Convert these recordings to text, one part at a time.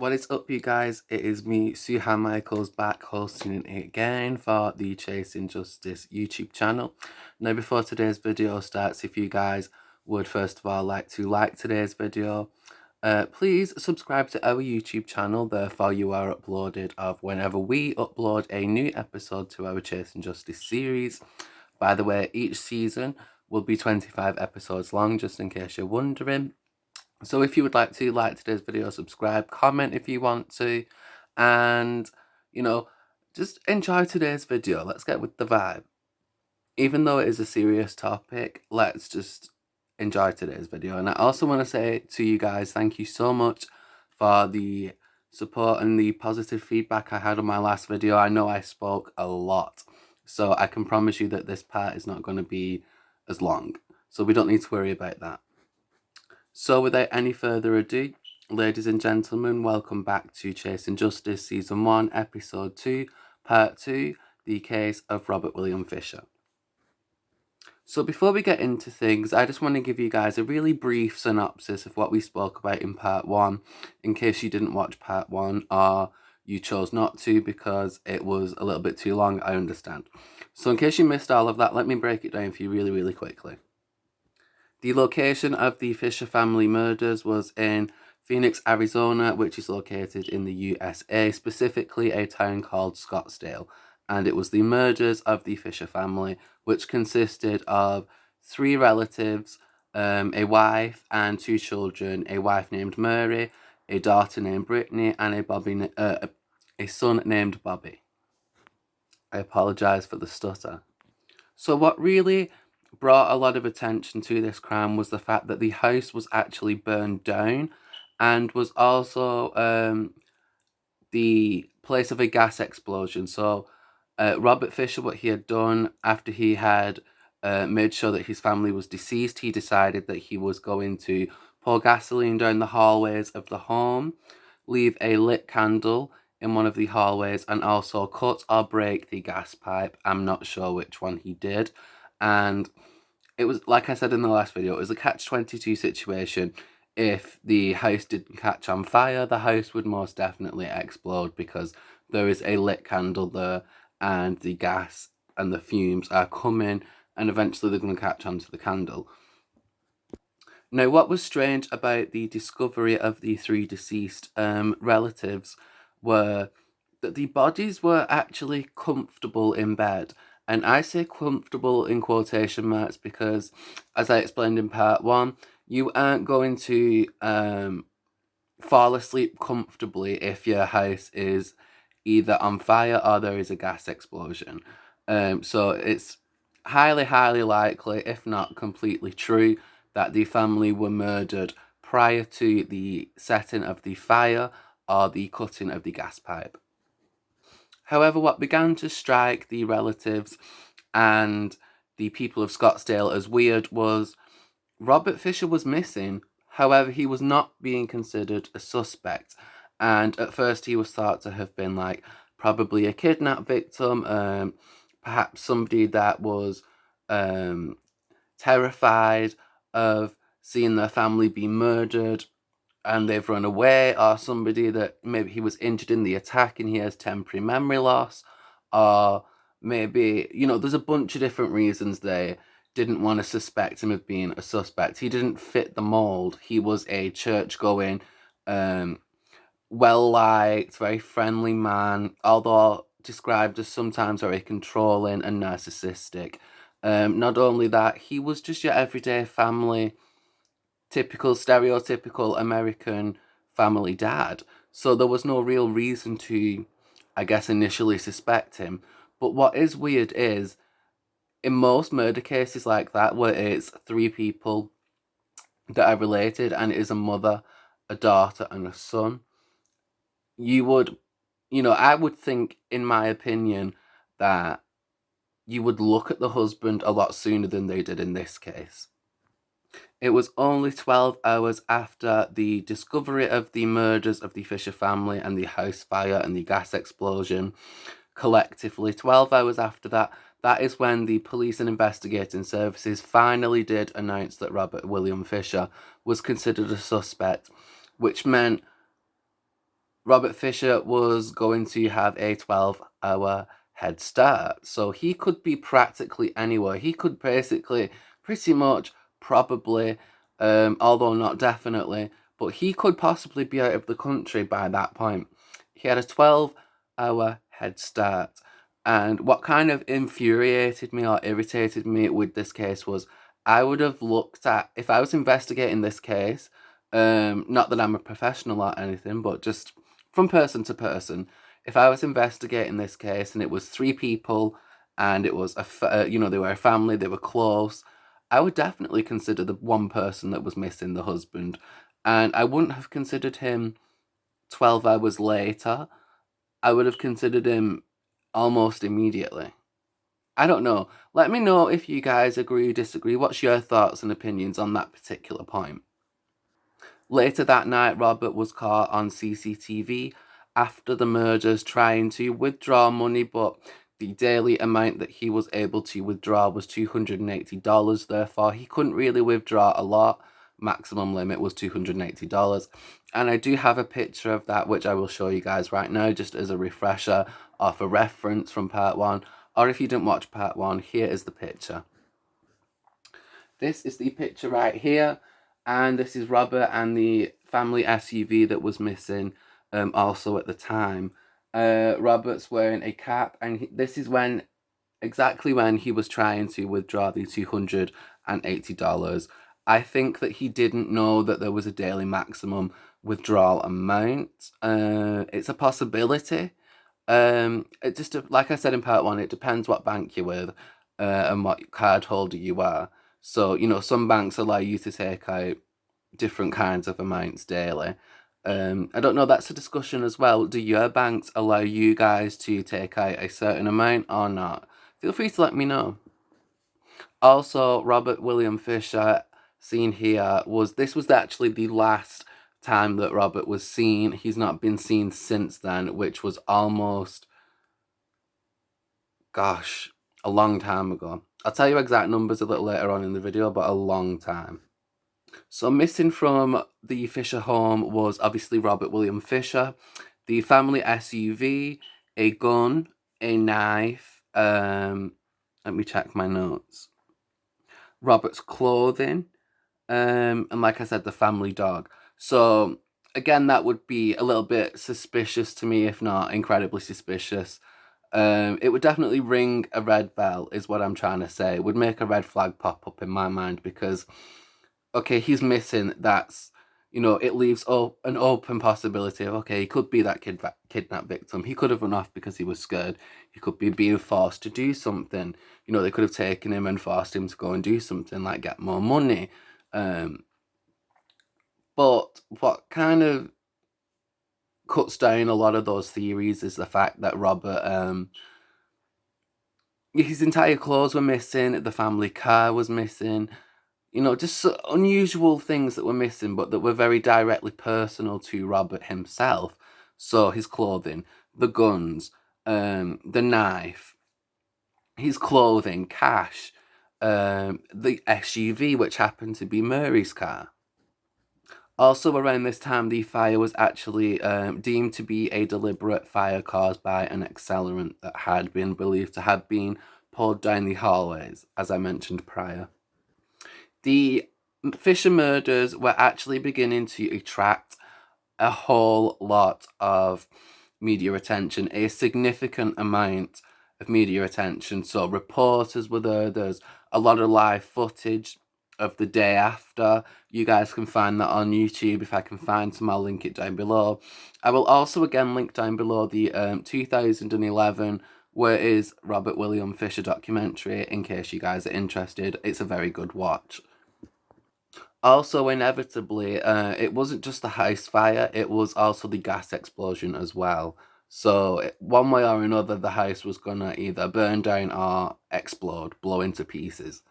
What is up, you guys? It is me, Suhan Michaels, back hosting it again for the Chasing Justice YouTube channel. Now, before today's video starts, if you guys would first of all like today's video, please subscribe to our YouTube channel. Therefore, you are uploaded of whenever we upload a new episode to our Chasing Justice series. By the way, each season will be 25 episodes long, just in case you're wondering. So if you would like to like today's video, subscribe, comment if you want to, and, just enjoy today's video. Let's get with the vibe. Even though it is a serious topic, let's just enjoy today's video. And I also want to say to you guys, thank you so much for the support and the positive feedback I had on my last video. I know I spoke a lot, so I can promise you that this part is not going to be as long. So we don't need to worry about that. So without any further ado, ladies and gentlemen, welcome back to Chasing Justice Season 1, Episode 2, Part 2, The Case of Robert William Fisher. So before we get into things, I just want to give you guys a really brief synopsis of what we spoke about in Part 1, in case you didn't watch Part 1 or you chose not to because it was a little bit too long, I understand. So in case you missed all of that, let me break it down for you really, really quickly. The location of the Fisher family murders was in Phoenix, Arizona, which is located in the USA, specifically a town called Scottsdale. And it was the murders of the Fisher family, which consisted of 3 relatives, a wife and 2 children, a wife named Mary, a daughter named Brittany, and a son named Bobby. I apologise for the stutter. So what really brought a lot of attention to this crime was the fact that the house was actually burned down and was also the place of a gas explosion. So Robert Fisher, what he had done after he had made sure that his family was deceased, he decided that he was going to pour gasoline down the hallways of the home, leave a lit candle in one of the hallways, and also cut or break the gas pipe. I'm not sure which one he did. And it was, like I said in the last video, it was a catch-22 situation. If the house didn't catch on fire, the house would most definitely explode because there is a lit candle there and the gas and the fumes are coming and eventually they're going to catch onto the candle. Now, what was strange about the discovery of the 3 deceased relatives were that the bodies were actually comfortable in bed. And I say comfortable in quotation marks because, as I explained in Part 1, you aren't going to fall asleep comfortably if your house is either on fire or there is a gas explosion. So it's highly, highly likely, if not completely true, that the family were murdered prior to the setting of the fire or the cutting of the gas pipe. However, what began to strike the relatives and the people of Scottsdale as weird was Robert Fisher was missing. However, he was not being considered a suspect. And at first he was thought to have been probably a kidnap victim, perhaps somebody that was terrified of seeing their family be murdered and they've run away, or somebody that maybe he was injured in the attack and he has temporary memory loss, or maybe, there's a bunch of different reasons they didn't want to suspect him of being a suspect. He didn't fit the mold. He was a church-going, well-liked, very friendly man, although described as sometimes very controlling and narcissistic. Not only that, he was just your everyday family, typical, stereotypical American family dad. So there was no real reason to, I guess, initially suspect him. But what is weird is, in most murder cases like that, where it's 3 people that are related and it is a mother, a daughter, and a son, you would, I would think, in my opinion, that you would look at the husband a lot sooner than they did in this case. It was only 12 hours after the discovery of the murders of the Fisher family and the house fire and the gas explosion, collectively, 12 hours after that, that is when the police and investigating services finally did announce that Robert William Fisher was considered a suspect, which meant Robert Fisher was going to have a 12-hour head start. So he could be practically anywhere. He could basically, pretty much, probably, although not definitely, but he could possibly be out of the country by that point. He had a 12-hour head start. And what kind of infuriated me or irritated me with this case was I would have looked at, if I was investigating this case, not that I'm a professional or anything, but just from person to person, if I was investigating this case and it was three people and it was they were a family, they were close, I would definitely consider the one person that was missing, the husband, and I wouldn't have considered him 12 hours later. I would have considered him almost immediately. I don't know. Let me know if you guys agree or disagree. What's your thoughts and opinions on that particular point? Later that night, Robert was caught on CCTV after the murders trying to withdraw money, but the daily amount that he was able to withdraw was $280. Therefore, he couldn't really withdraw a lot. Maximum limit was $280. And I do have a picture of that, which I will show you guys right now, just as a refresher of a reference from part one. Or if you didn't watch part one, here is the picture. This is the picture right here, and this is Robert and the family SUV that was missing also at the time. Robert's wearing a cap, and this is exactly when he was trying to withdraw the $280. I think that he didn't know that there was a daily maximum withdrawal amount. It's a possibility. It just, like I said in part one, it depends what bank you're with and what card holder you are. So, some banks allow you to take out different kinds of amounts daily. I don't know, that's a discussion as well. Do your banks allow you guys to take out a certain amount or not? Feel free to let me know. Also, Robert William Fisher, seen here, this was actually the last time that Robert was seen. He's not been seen since then, which was almost, gosh, a long time ago. I'll tell you exact numbers a little later on in the video, but a long time. So missing from the Fisher home was obviously Robert William Fisher, the family SUV, a gun, a knife, let me check my notes, Robert's clothing, and like I said, the family dog. So again, that would be a little bit suspicious to me, if not incredibly suspicious. It would definitely ring a red bell, is what I'm trying to say. It would make a red flag pop up in my mind because, okay, he's missing. That's, it leaves an open possibility of, okay, he could be that kidnap victim. He could have run off because he was scared. He could be being forced to do something. They could have taken him and forced him to go and do something like get more money. But what kind of cuts down a lot of those theories is the fact that Robert, his entire clothes were missing, the family car was missing, just unusual things that were missing, but that were very directly personal to Robert himself. So his clothing, the guns, the knife, his clothing, cash, the SUV, which happened to be Murray's car. Also around this time, the fire was actually deemed to be a deliberate fire caused by an accelerant that had been believed to have been poured down the hallways, as I mentioned prior. The Fisher murders were actually beginning to attract a whole lot of media attention, a significant amount of media attention. So reporters were there's a lot of live footage of the day after. You guys can find that on YouTube. If I can find some, I'll link it down below. I will also again link down below the 2011 Where Is Robert William Fisher documentary in case you guys are interested. It's a very good watch. Also, inevitably, it wasn't just the house fire, it was also the gas explosion as well. So, one way or another, the house was gonna either burn down or explode, blow into pieces.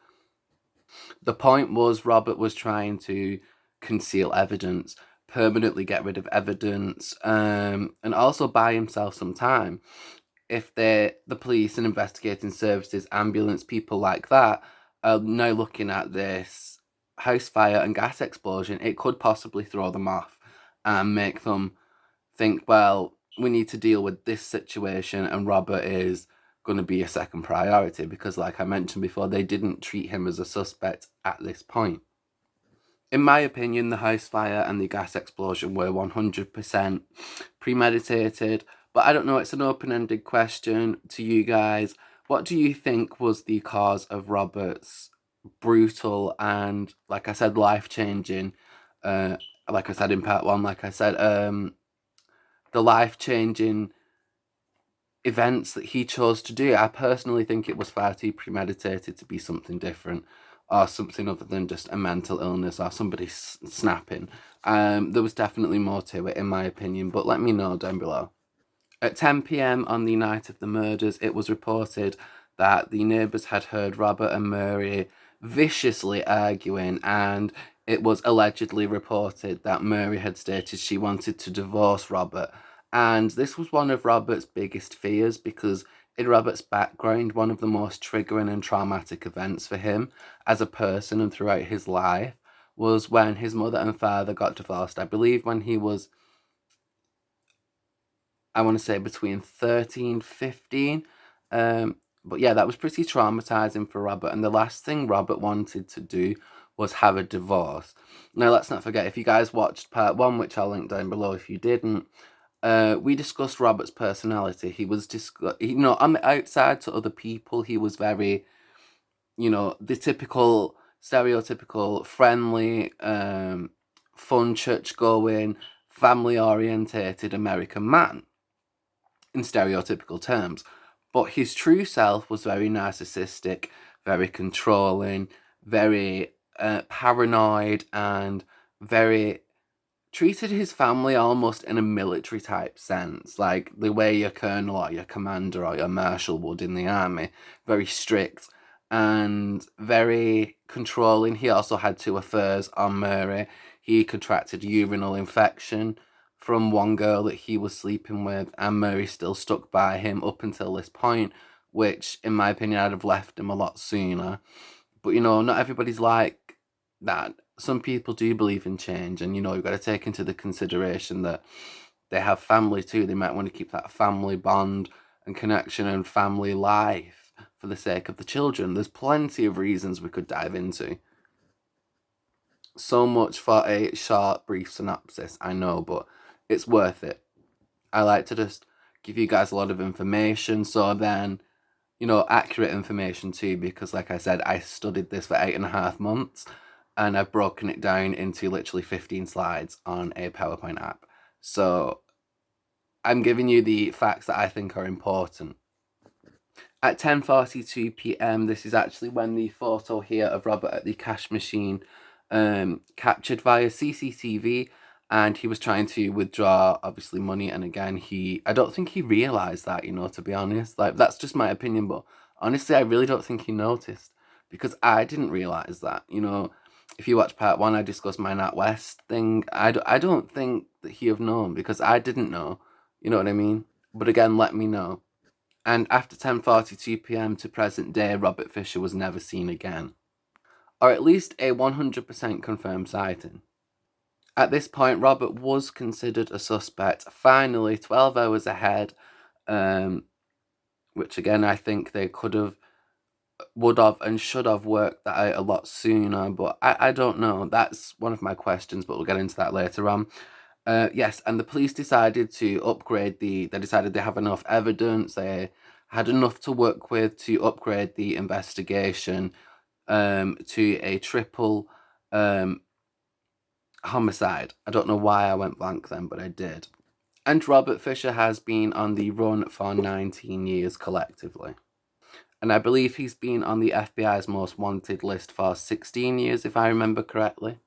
The point was, Robert was trying to conceal evidence, permanently get rid of evidence, and also buy himself some time. If the police and investigating services, ambulance, people like that, are now looking at this house fire and gas explosion, it could possibly throw them off and make them think, well, we need to deal with this situation and Robert is going to be a second priority because, like I mentioned before, they didn't treat him as a suspect at this point. In my opinion, the house fire and the gas explosion were 100% premeditated, but I don't know, it's an open-ended question to you guys. What do you think was the cause of Robert's brutal and, like I said, life-changing, like I said in part one, like I said, the life-changing events that he chose to do? I personally think it was far too premeditated to be something different or something other than just a mental illness or somebody snapping. There was definitely more to it in my opinion, but let me know down below. At 10 p.m. on the night of the murders, it was reported that the neighbours had heard Robert and Mary viciously arguing, and it was allegedly reported that Mary had stated she wanted to divorce Robert. And this was one of Robert's biggest fears because in Robert's background, one of the most triggering and traumatic events for him as a person and throughout his life was when his mother and father got divorced. I believe when he was, I want to say between 13, 15. But yeah, that was pretty traumatizing for Robert. And the last thing Robert wanted to do was have a divorce. Now, let's not forget, if you guys watched part one, which I'll link down below if you didn't, we discussed Robert's personality. He was, on the outside to other people, he was very, the typical, stereotypical, friendly, fun, church-going, family-orientated American man in stereotypical terms. But his true self was very narcissistic, very controlling, very paranoid, and very treated his family almost in a military type sense, like the way your colonel or your commander or your marshal would in the army. Very strict and very controlling. He also had 2 affairs on Mary. He contracted urinal infection from one girl that he was sleeping with, and Mary still stuck by him up until this point, which in my opinion I'd have left him a lot sooner. But not everybody's like that. Some people do believe in change, and you've got to take into the consideration that they have family too. They might want to keep that family bond and connection and family life for the sake of the children. There's plenty of reasons we could dive into. So much for a short, brief synopsis, I know, but it's worth it. I like to just give you guys a lot of information, so then, accurate information too, because like I said, I studied this for 8.5 months, and I've broken it down into literally 15 slides on a PowerPoint app. So I'm giving you the facts that I think are important. At 10:42 p.m, this is actually when the photo here of Robert at the cash machine captured via CCTV, and he was trying to withdraw, obviously, money. And again, I don't think he realised that, to be honest. Like, that's just my opinion, but honestly, I really don't think he noticed, because I didn't realise that, If you watch part one, I discussed my NatWest thing. I don't think that he have known, because I didn't know, you know what I mean? But again, let me know. And after 10:42 p.m. to present day, Robert Fisher was never seen again, or at least a 100% confirmed sighting. At this point, Robert was considered a suspect, finally, 12 hours ahead, which again, I think they would have and should have worked that out a lot sooner, but I don't know. That's one of my questions, but we'll get into that later on. Yes, and the police decided to upgrade they decided they have enough evidence, they had enough to work with to upgrade the investigation to a triple homicide. I don't know why I went blank then, but I did. And Robert Fisher has been on the run for 19 years collectively. And I believe he's been on the FBI's most wanted list for 16 years, if I remember correctly.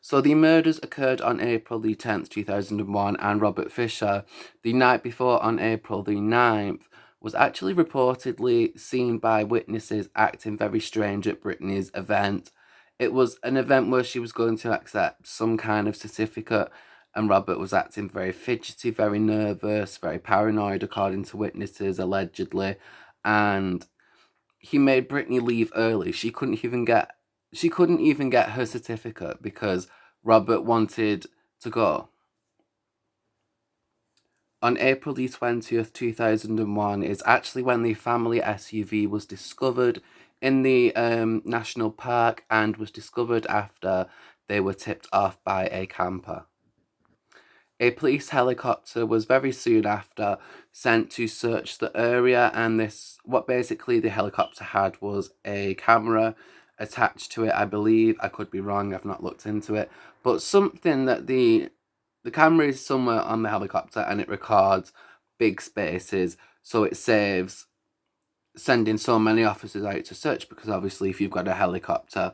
So the murders occurred on April the 10th, 2001, and Robert Fisher, the night before on April the 9th, was actually reportedly seen by witnesses acting very strange at Brittany's event. It was an event where she was going to accept some kind of certificate, and Robert was acting very fidgety, very nervous, very paranoid, according to witnesses, allegedly, and he made Brittany leave early. She couldn't even get her certificate because Robert wanted to go. On April the 20th, 2001 is actually when the family SUV was discovered in the national park, and was discovered after they were tipped off by a camper. A police helicopter was very soon after sent to search the area, and what basically the helicopter had was a camera attached to it, I believe. I could be wrong, I've not looked into it, but something that the camera is somewhere on the helicopter and it records big spaces, so it saves sending so many officers out to search, because obviously if you've got a helicopter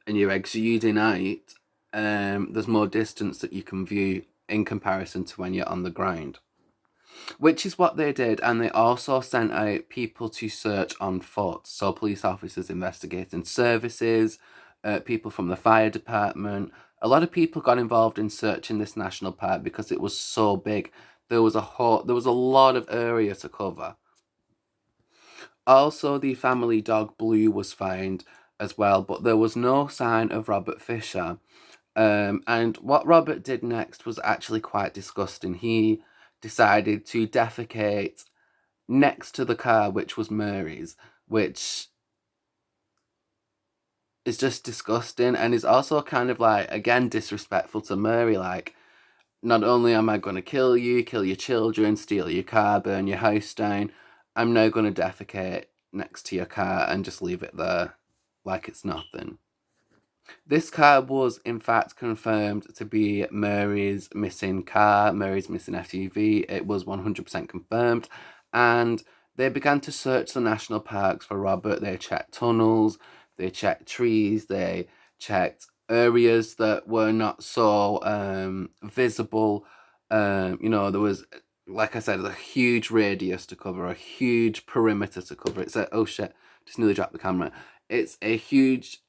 and you're exuding out, there's more distance that you can view in comparison to when you're on the ground. Which is what they did, and they also sent out people to search on foot. So police officers, investigating services, people from the fire department. A lot of people got involved in searching this national park because it was so big. There was a lot of area to cover. Also, the family dog Blue was found as well, but there was no sign of Robert Fisher. And what Robert did next was actually quite disgusting. He decided to defecate next to the car, which was Mary's, which is just disgusting, and is also kind of like, again, disrespectful to Mary. Like, not only am I going to kill you, kill your children, steal your car, burn your house down, I'm now going to defecate next to your car and just leave it there like it's nothing. This car was in fact confirmed to be Mary's missing car, Mary's missing SUV. It was 100% confirmed, and they began to search the national parks for Robert. They checked tunnels, they checked trees, they checked areas that were not so visible. There was, like I said, a huge radius to cover, a huge perimeter to cover. It's oh shit, just nearly dropped the camera. It's a huge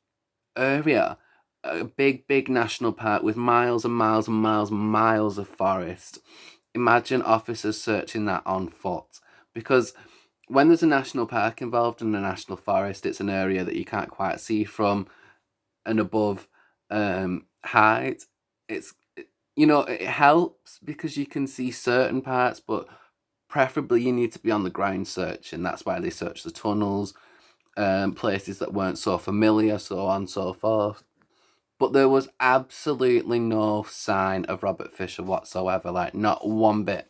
area, a big national park with miles and miles and miles and miles of forest. Imagine officers searching that on foot, because when there's a national park involved in a national forest, it's an area that you can't quite see from an above height. It helps because you can see certain parts, but preferably you need to be on the ground searching. That's why they search the tunnels, places that weren't so familiar, so on and so forth. But there was absolutely no sign of Robert Fisher whatsoever, like not one bit.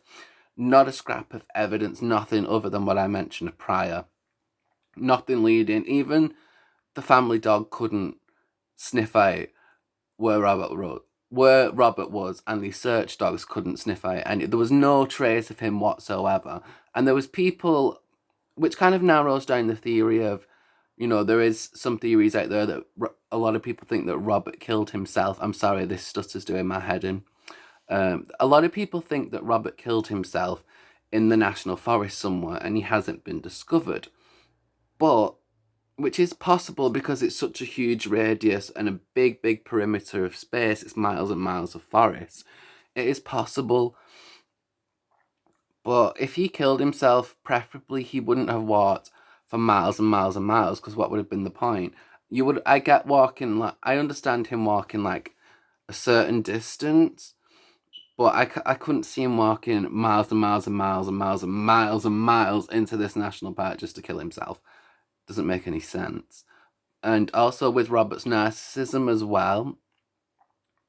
Not a scrap of evidence, nothing other than what I mentioned prior. Nothing leading. Even the family dog couldn't sniff out where Robert was, and the search dogs couldn't sniff out, and there was no trace of him whatsoever. And there was people, which kind of narrows down the theory of, there is some theories out there that a lot of people think that Robert killed himself. I'm sorry, this stutter's doing my head in. A lot of people think that Robert killed himself in the National Forest somewhere, and he hasn't been discovered. But, which is possible because it's such a huge radius and a big perimeter of space. It's miles and miles of forest. It is possible. But if he killed himself, preferably he wouldn't have walked for miles and miles and miles, because what would have been the point? I understand him walking like a certain distance, but I couldn't see him walking miles and miles and miles and miles and miles and miles into this national park just to kill himself. Doesn't make any sense. And also with Robert's narcissism as well,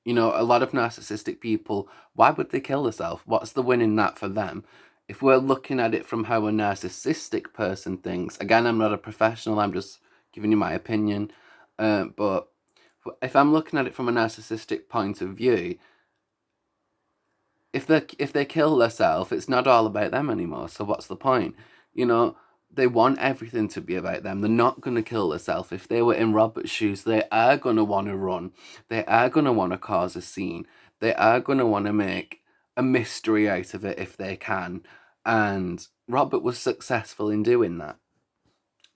a lot of narcissistic people, why would they kill themselves? What's the win in that for them? If we're looking at it from how a narcissistic person thinks, again, I'm not a professional, I'm just giving you my opinion, but if I'm looking at it from a narcissistic point of view, if they kill themselves, it's not all about them anymore, so what's the point? They want everything to be about them. They're not going to kill themselves. If they were in Robert's shoes, they are going to want to run. They are going to want to cause a scene. They are going to want to make a mystery out of it if they can. And Robert was successful in doing that.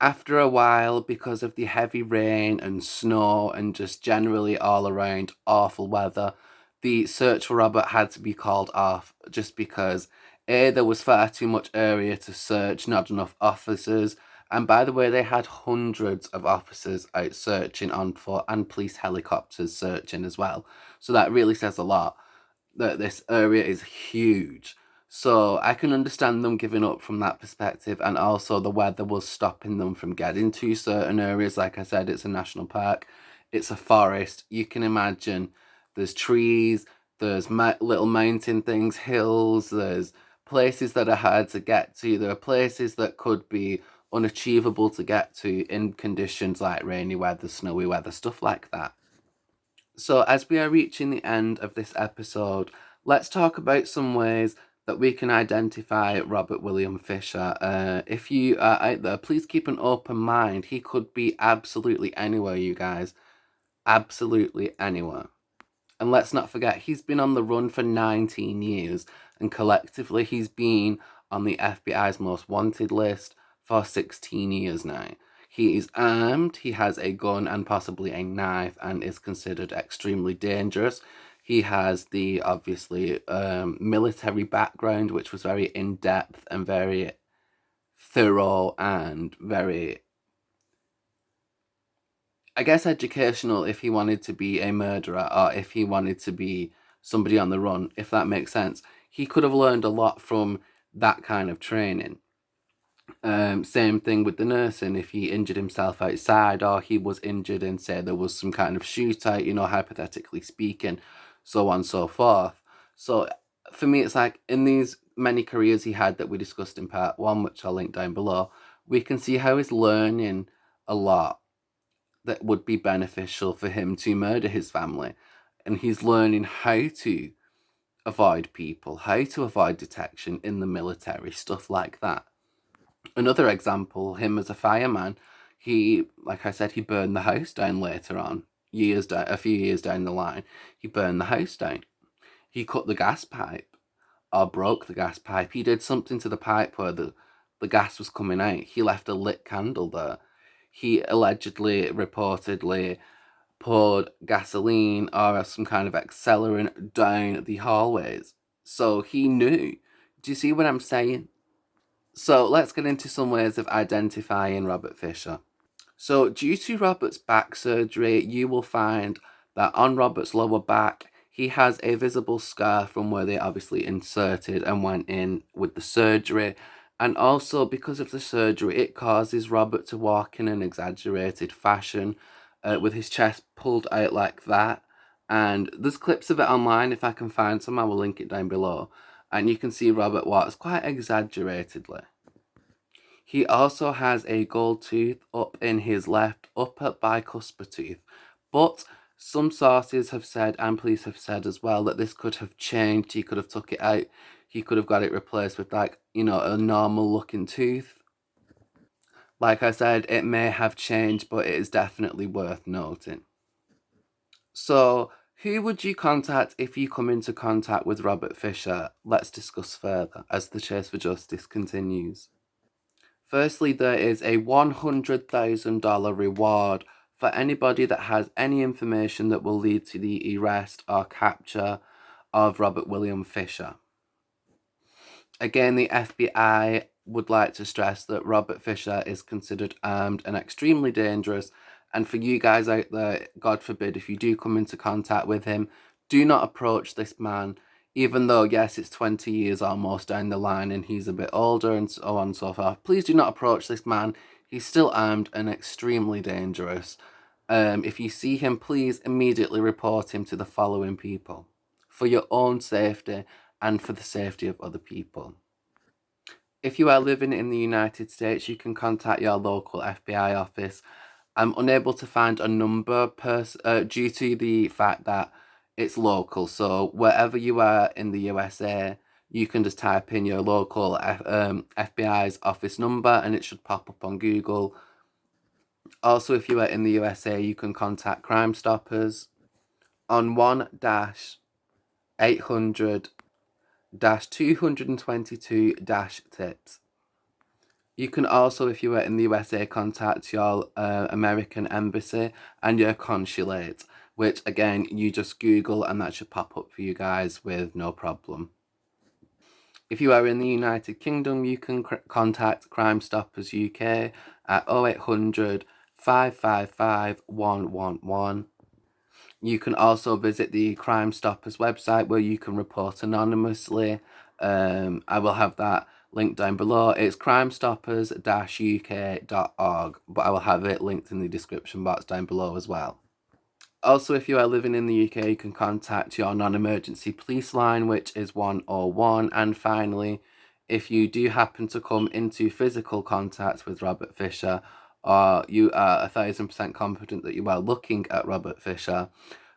After a while, because of the heavy rain and snow and just generally all around awful weather, the search for Robert had to be called off, just because there was far too much area to search, not enough officers. And by the way, they had hundreds of officers out searching on foot, and police helicopters searching as well. So that really says a lot, that this area is huge. So I can understand them giving up from that perspective, and also the weather was stopping them from getting to certain areas. Like I said, it's a national park, it's a forest. You can imagine there's trees, there's little mountain things, hills, there's places that are hard to get to, there are places that could be unachievable to get to in conditions like rainy weather, snowy weather, stuff like that. So, as we are reaching the end of this episode, let's talk about some ways that we can identify Robert William Fisher. If you are out there, please keep an open mind. He could be absolutely anywhere, you guys. Absolutely anywhere. And let's not forget, he's been on the run for 19 years, and collectively, he's been on the FBI's most wanted list for 16 years now. He is armed, he has a gun and possibly a knife, and is considered extremely dangerous. He has the, obviously, military background, which was very in-depth and very thorough and very, I guess, educational if he wanted to be a murderer or if he wanted to be somebody on the run, if that makes sense. He could have learned a lot from that kind of training. Same thing with the nursing. If he injured himself outside or he was injured and say there was some kind of shootout, you know, hypothetically speaking, so on and so forth. So for me, it's like in these many careers he had that we discussed in part one, which I'll link down below, we can see how he's learning a lot that would be beneficial for him to murder his family. And he's learning how to avoid people, how to avoid detection in the military, stuff like that. Another example, him as a fireman, he, like I said, he burned the house down later on, a few years down the line. He burned the house down. He cut the gas pipe or broke the gas pipe. He did something to the pipe where the gas was coming out. He left a lit candle there. He allegedly, reportedly, poured gasoline or some kind of accelerant down the hallways. So he knew. Do you see what I'm saying? So let's get into some ways of identifying Robert Fisher. So, due to Robert's back surgery, you will find that on Robert's lower back, he has a visible scar from where they obviously inserted and went in with the surgery. And also, because of the surgery, it causes Robert to walk in an exaggerated fashion with his chest pulled out like that. And there's clips of it online. If I can find some, I will link it down below. And you can see Robert walks quite exaggeratedly. He also has a gold tooth up in his left upper bicuspid tooth, but some sources have said, and police have said as well, that this could have changed. He could have took it out. He could have got it replaced with, like, you know, a normal looking tooth. Like I said, it may have changed, but it is definitely worth noting. So, who would you contact if you come into contact with Robert Fisher? Let's discuss further as the chase for justice continues. Firstly, there is a $100,000 reward for anybody that has any information that will lead to the arrest or capture of Robert William Fisher. Again, the FBI would like to stress that Robert Fisher is considered armed and extremely dangerous. And for you guys out there, God forbid, if you do come into contact with him, do not approach this man, even though, yes, it's 20 years almost down the line and he's a bit older and so on and so forth. Please do not approach this man. He's still armed and extremely dangerous. If you see him, please immediately report him to the following people for your own safety and for the safety of other people. If you are living in the United States, you can contact your local FBI office. I'm unable to find a number due to the fact that it's local. So wherever you are in the USA, you can just type in your local FBI's office number and it should pop up on Google. Also, if you are in the USA, you can contact Crime Stoppers on 1-800-222-TIPS. You can also, if you are in the USA, contact your American embassy and your consulate, which again, you just Google and that should pop up for you guys with no problem. If you are in the United Kingdom, you can contact Crime Stoppers UK at 0800 555 111. You can also visit the Crime Stoppers website where you can report anonymously I will have that linked down below. It's crimestoppers-uk.org, but I will have it linked in the description box down below as well. Also, if you are living in the UK, you can contact your non-emergency police line, which is 101. And finally, if you do happen to come into physical contact with Robert Fisher, or you are 1000% confident that you are looking at Robert Fisher,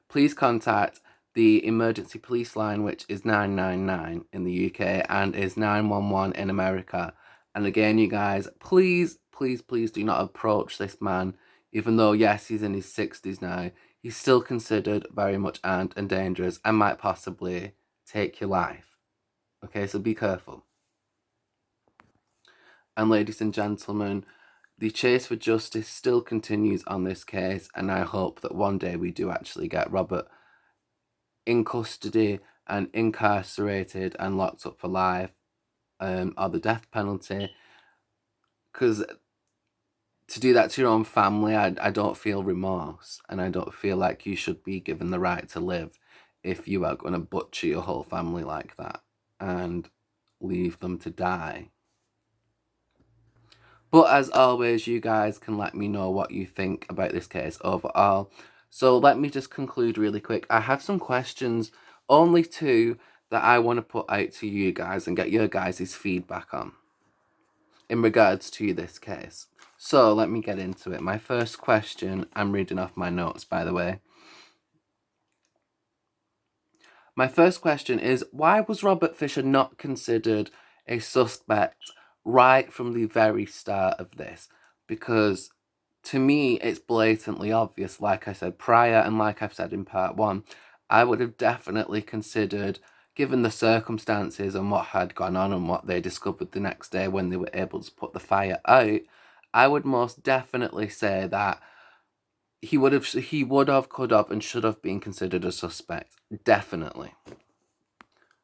please contact the emergency police line, which is 999 in the UK and is 911 in America. And again, you guys, please, please, please do not approach this man. Even though, yes, he's in his 60s now, he's still considered very much armed and dangerous and might possibly take your life. Okay, so be careful. And ladies and gentlemen, the chase for justice still continues on this case, and I hope that one day we do actually get Robert in custody and incarcerated and locked up for life, or the death penalty. Because to do that to your own family, I don't feel remorse, and I don't feel like you should be given the right to live if you are going to butcher your whole family like that and leave them to die. But as always, you guys can let me know what you think about this case overall. So let me just conclude really quick. I have some questions, only two, that I want to put out to you guys and get your guys' feedback on in regards to this case. So let me get into it. My first question, I'm reading off my notes, by the way. My first question is, why was Robert Fisher not considered a suspect right from the very start of this? Because to me, it's blatantly obvious, like I said prior and like I've said in part one. I would have definitely considered, given the circumstances and what had gone on and what they discovered the next day when they were able to put the fire out, I would most definitely say that he would have, could have, and should have been considered a suspect. Definitely.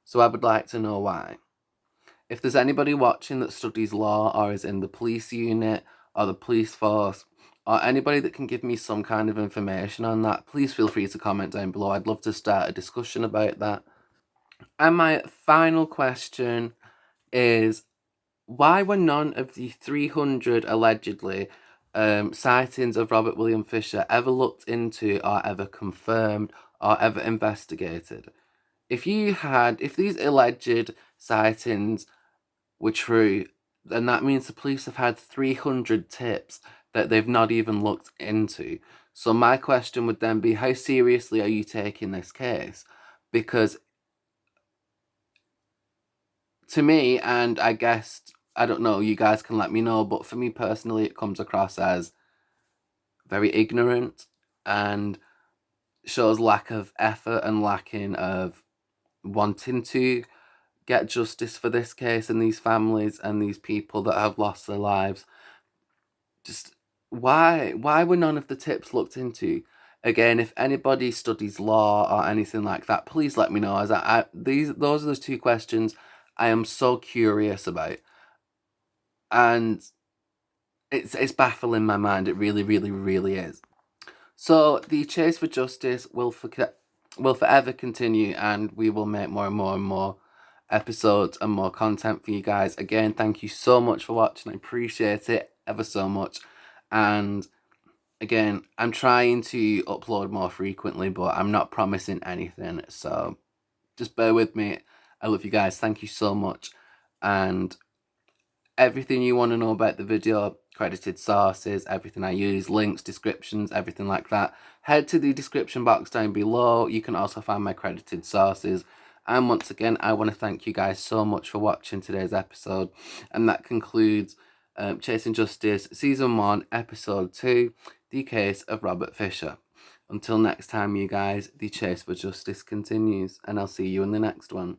So I would like to know why. If there's anybody watching that studies law or is in the police unit or the police force, or anybody that can give me some kind of information on that, please feel free to comment down below. I'd love to start a discussion about that. And my final question is, why were none of the 300 allegedly sightings of Robert William Fisher ever looked into or ever confirmed or ever investigated? If these alleged sightings were true, then that means the police have had 300 tips that they've not even looked into. So my question would then be, how seriously are you taking this case? Because to me, and I guess, I don't know, you guys can let me know, but for me personally, it comes across as very ignorant and shows lack of effort and lacking of wanting to get justice for this case and these families and these people that have lost their lives. Just why were none of the tips looked into? Again, if anybody studies law or anything like that, please let me know, as those are the two questions I am so curious about, and it's baffling my mind. It really, really, really is. So the chase for justice will forever continue, and we will make more and more and more episodes and more content for you guys. Again, thank you so much for watching. I appreciate it ever so much. And again, I'm trying to upload more frequently, but I'm not promising anything, so just bear with me. I love you guys. Thank you so much. And everything you want to know about the video, credited sources, everything I use, links, descriptions, everything like that, head to the description box down below. You can also find my credited sources. And once again, I want to thank you guys so much for watching today's episode. And that concludes Chasing Justice Season 1, Episode 2, The Case of Robert Fisher. Until next time, you guys, the chase for justice continues, and I'll see you in the next one.